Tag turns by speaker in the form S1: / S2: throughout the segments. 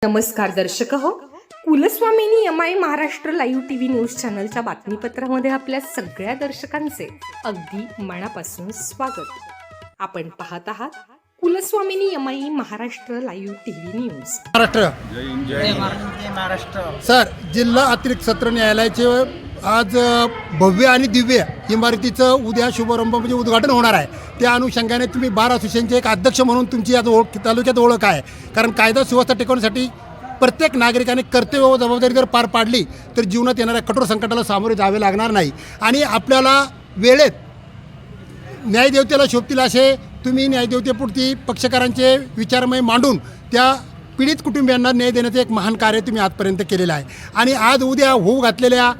S1: नमस्कार दर्शक हो, Kulswamini MI Maharashtra live TV news चॅनलच्या बातमीपत्रामध्ये आपल्या सगळ्या दर्शकांचे अगदी मनापासून स्वागत। आपण पाहत आहात Kulswamini MI Maharashtra live TV news.
S2: जय महाराष्ट्र।
S3: सर, जिल्हा अतिरिक्त सत्र न्यायालयाचे आज भव्य आणि दिव्य इमारतीचं उद्या शुभारंभ म्हणजे उद्घाटन होणार आहे। त्या अनुषंगाने तुम्ही बार असोसिएशनचे एक अध्यक्ष म्हणून तुमची आज तालुक्यात ओळख आहे, कारण कायदा सुव्यवस्था टिकवण्यासाठी प्रत्येक नागरिकाने कर्तव्य व जबाबदारी जर पार पाडली तर जीवनात येणाऱ्या कठोर संकटाला सामोरे जावे लागणार नाही आणि आपल्याला वेळेत न्यायदेवतेला शोभतील असे तुम्ही न्यायदेवतेपुरती पक्षकारांचे विचारमय मांडून त्या पीडित कुटुंबियांना न्याय देण्याचं एक महान कार्य तुम्ही आजपर्यंत केलेलं आहे। आणि आज उद्या होऊ घातलेल्या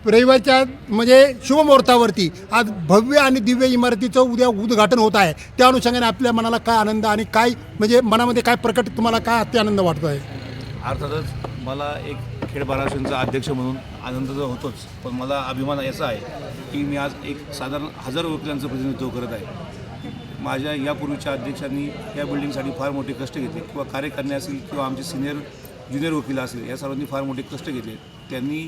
S3: रविवारच्या म्हणजे शुभमुहूर्तावरती आज भव्य आणि दिव्य इमारतीचं उद्या उद्घाटन होत आहे। त्या अनुषंगाने आपल्या मनाला काय आनंद आणि काय म्हणजे मनामध्ये काय प्रकट तुम्हाला काय अत्यानंद वाटतो आहे?
S2: अर्थातच मला एक खेड बार असोसिएशनचा अध्यक्ष म्हणून आनंद तर होतोच, पण मला अभिमान याचा आहे की मी आज एक साधारण 1000 वकिलांचं प्रतिनिधित्व करत आहे। माझ्या यापूर्वीच्या अध्यक्षांनी या बिल्डिंगसाठी फार मोठे कष्ट घेतले, किंवा कार्यकारिणी असेल किंवा आमचे ज्युनियर वकील असेल, या सर्वांनी फार मोठे कष्ट घेतले। त्यांनी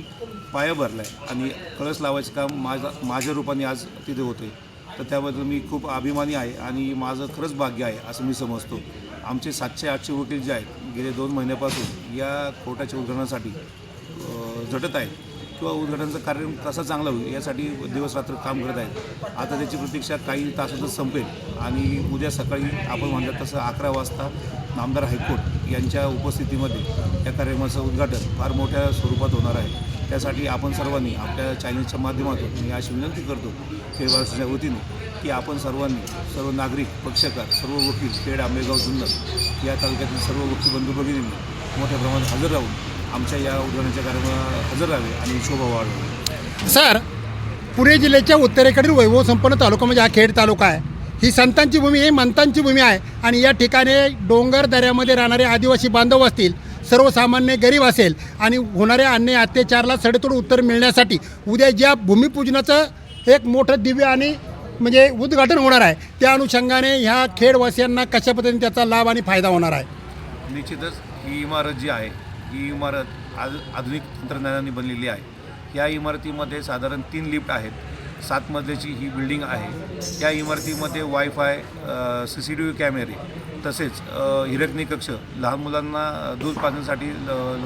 S2: पाया भरला आहे आणि कळस लावायचं काम माझ्या रूपाने आज तिथे होते, तर त्याबद्दल मी खूप अभिमानी आहे आणि माझं खरंच भाग्य आहे असं मी समजतो। आमचे 700-800 वकील जे आहेत गेले 2 महिन्यापासून या कोर्टाच्या उद्घाटनासाठी झटत आहेत, किंवा उद्घाटनाचं कार्य कसं चांगलं होईल यासाठी दिवसरात्र काम करत आहेत। आता त्याची प्रतीक्षा काही तासातच संपेल आणि उद्या सकाळी आपण म्हणतात तसं 11 वाजता नामदार हायकोर्ट यांच्या उपस्थितीमध्ये या कार्यक्रमाचं उद्घाटन फार मोठ्या स्वरूपात होणार आहे। त्यासाठी आपण सर्वांनी आपल्या चॅनलच्या माध्यमातून मी अशी विनंती करतो खेड बार असोसिएशनच्या वतीने की आपण सर्व नागरिक, पक्षकार, सर्व वकील खेड, आंबेगाव, जुन्नर या तालुक्यातील सर्व वकील बंधू भगिनींनी मोठ्या प्रमाणात हजर राहून आमच्या या उद्घाटनाच्या कार्यक्रमाला हजर राहावे आणि शोभा वाढवावी।
S3: सर, पुणे जिल्ह्याच्या उत्तरेकडील वैभवसंपन्न तालुका म्हणजे हा खेड तालुका आहे। ही संतांची भूमी आहे, मंतांची भूमी आहे आणि या ठिकाणी डोंगर दऱ्यामध्ये राहणारे आदिवासी बांधव असतील, सर्वसामान्य गरीब असेल आणि होणाऱ्या अन्याय अत्याचाराला सडेतोड उत्तर मिळण्यासाठी उद्या ज्या भूमिपूजनाचं एक मोठं दिव्य आणि म्हणजे उद्घाटन होणार आहे, त्या अनुषंगाने ह्या खेडवासियांना कशा पद्धतीने त्याचा लाभ आणि फायदा होणार आहे?
S2: निश्चितच ही इमारत जी आहे ही इमारत आधुनिक तंत्रज्ञानाने बनलेली आहे। या इमारतीमध्ये साधारण 3 लिफ्ट आहेत, 7 मजल्याची ही बिल्डिंग आहे। या इमारतीमध्ये वायफाय, CCTV कॅमेरे, तसेच हिरकणी कक्ष, लहान मुलांना दूध पाजण्यासाठी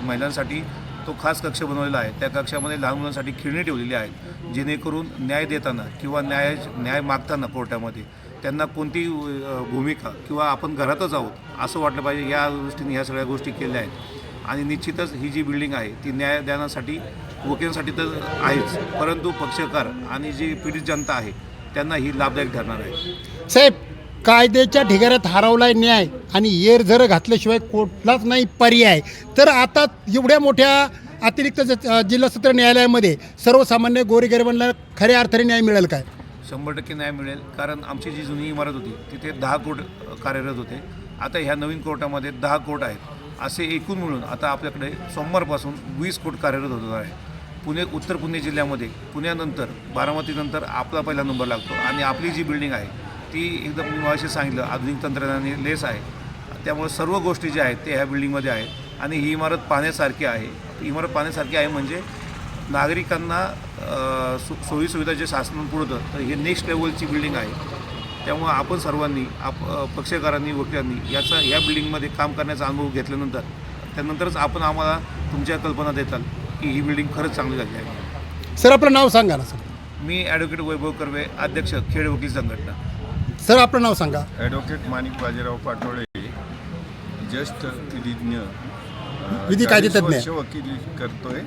S2: महिलांसाठी तो खास कक्ष बनवलेला आहे। त्या कक्षामध्ये लहान मुलांसाठी खेळणी ठेवलेली आहेत, जेणेकरून न्याय देताना किंवा न्याय मागताना कोर्टामध्ये त्यांना कोणती भूमिका किंवा आपण घरातच आहोत असं वाटलं पाहिजे, या दृष्टीने ह्या सगळ्या गोष्टी केल्या आहेत। आणि निश्चितच ही जी बिल्डिंग आहे ती न्यायदानासाठी वकिलांसाठी तर आहेच, परंतु पक्षकार आणि जी पीडित जनता आहे त्यांना ही लाभदायक ठरणार आहे।
S3: साहेब, कायद्याच्या ढिगाऱ्यात हरवलाय न्याय आणि येरझर घातल्याशिवाय कुठलाच नाही पर्याय। तर आता एवढ्या मोठ्या अतिरिक्त जिल्हा सत्र न्यायालयामध्ये सर्वसामान्य गोरगरिबांना खऱ्या अर्थाने न्याय मिळेल काय?
S2: 100% न्याय मिळेल, कारण आमची जी जुनी इमारत होती तिथे 10 कोर्ट कार्यरत होते। आता ह्या नवीन कोर्टामध्ये 10 कोर्ट आहेत, असे एकूण मिळून आता आपल्याकडे सोमवारपासून 20 कोर्ट कार्यरत होणार आहे। उत्तर पुणे जिल्ह्यामध्ये पुण्यानंतर बारामतीनंतर आपला पहिला नंबर लागतो आणि आपली जी बिल्डिंग आहे ती एकदम मी मगाशी सांगितलं आधुनिक तंत्रज्ञानाने लेस आहे, त्यामुळे सर्व गोष्टी ज्या आहेत ते ह्या बिल्डिंगमध्ये आहेत आणि ही इमारत पाहण्यासारखी आहे। इमारत पाहण्यासारखी आहे म्हणजे नागरिकांना सोयीसुविधा जे शासन पुरवतं, तर हे नेक्स्ट लेवलची बिल्डिंग आहे। त्यामुळे आपण सर्वांनी पक्षकारांनी, वकिलांनी या बिल्डिंगमध्ये काम करण्याचा अनुभव घेतल्यानंतर त्यानंतरच आपण आम्हाला तुमच्या कल्पना देताल की ही बिल्डिंग खरंच चांगली झाली आहे।
S3: सर, आपलं नाव सांगा ना सर।
S2: मी ॲडव्होकेट वैभव कर्वे, अध्यक्ष खेड वकील संघटना।
S3: सर, आपलं नाव सांगा।
S4: ॲडव्होकेट माणिक बाजीराव पाटोळे, ज्येष्ठ विधिज्ञ,
S3: विधी कायदेतज्ञ,
S4: वकिली करतोय।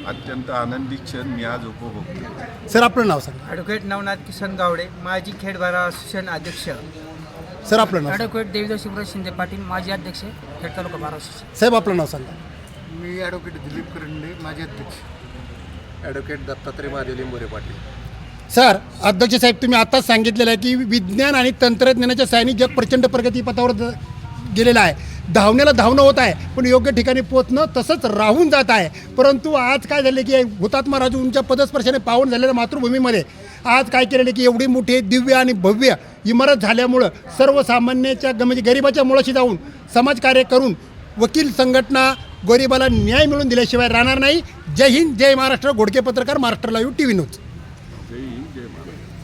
S4: अत्यंत आनंदी क्षण मी आज उपभोगतो।
S3: सर, आपलं नाव सांगा।
S5: ॲडव्होकेट नवनाथ किसन गावडे, माजी खेड बार असोसिएशन अध्यक्ष।
S3: सर, आपलं नाव.
S6: ॲडव्होकेट देवीदास शिवराज शिंदे पाटील, माजी अध्यक्ष खेड तालुका बार असोसिएशन।
S3: साहेब, आपलं नाव सांगा।
S7: मी ॲडव्होकेट दिलीप करंडे, माजी अध्यक्ष। ॲडव्होकेट दत्तात्रय महादेव लिंबोरे पाटील।
S3: सर, अध्यक्ष साहेब, तुम्ही आताच सांगितलेलं आहे की विज्ञान आणि तंत्रज्ञानाच्या साहाय्याने जग प्रचंड प्रगतीपथावर गेलेलं आहे। धावण्याला धावणं होत आहे, पण योग्य ठिकाणी पोहोचणं तसंच राहून जात आहे। परंतु आज काय झाले की हुतात्मा राजूंच्या पदस्पर्शाने पावन झालेल्या मातृभूमीमध्ये आज काय केलेलं की एवढी मोठी दिव्य आणि भव्य इमारत झाल्यामुळं सर्वसामान्याच्या म्हणजे गरिबाच्या मुळाशी जाऊन समाजकार्य करून वकील संघटना गरिबाला न्याय मिळवून दिल्याशिवाय राहणार नाही. जय हिंद, जय महाराष्ट्र. घोडके पत्रकार, महाराष्ट्र लाईव्ह TV न्यूज.
S4: जय हिंद, जय महाराष्ट्र.